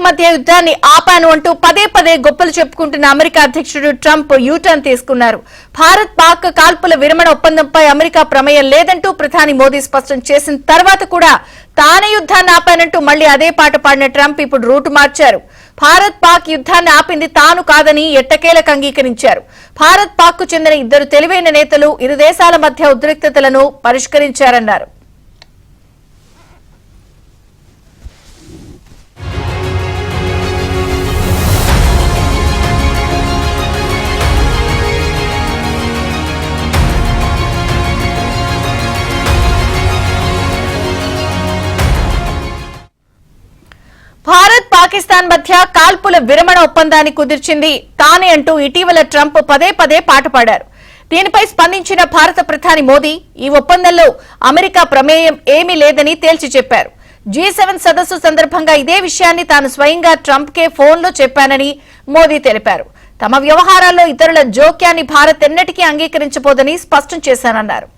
మధ్య యుద్ధాన్ని ఆపాను అంటూ పదే పదే గొప్పలు చెప్పుకుంటున్న అమెరికా అధ్యక్షుడు ట్రంప్ యూటర్న్ తీసుకున్నారు. భారత్ పాక్ కాల్పుల విరమణ ఒప్పందంపై అమెరికా ప్రమేయం లేదంటూ ప్రధాని మోదీ స్పష్టం చేసిన తర్వాత కూడా తానే యుద్ధాన్ని ఆపానంటూ మళ్లీ అదే పాట పాడిన ట్రంప్ ఇప్పుడు రూటు మార్చారు. భారత్ పాక్ యుద్ధాన్ని ఆపింది తాను కాదని ఎట్టకేలకు అంగీకరించారు. భారత్ పాక్ కు చెందిన ఇద్దరు తెలివైన నేతలు ఇరు దేశాల మధ్య ఉద్రిక్తతలను పరిష్కరించారన్నారు. భారత్ పాకిస్తాన్ మధ్య కాల్పుల విరమణ ఒప్పందాన్ని కుదిర్చింది తానే అంటూ ఇటీవల ట్రంప్ పదే పదే పాట పాడారు. దీనిపై స్పందించిన భారత ప్రధాని మోదీ ఈ ఒప్పందంలో అమెరికా ప్రమేయం ఏమీ లేదని తేల్చి చెప్పారు. G7 సదస్సు సందర్భంగా ఇదే విషయాన్ని తాను స్వయంగా ట్రంప్ కే ఫోన్లో చెప్పానని మోదీ తెలిపారు. తమ వ్యవహారాల్లో ఇతరుల జోక్యాన్ని భారత్ ఎన్నటికీ అంగీకరించబోదని స్పష్టం చేశానన్నారు.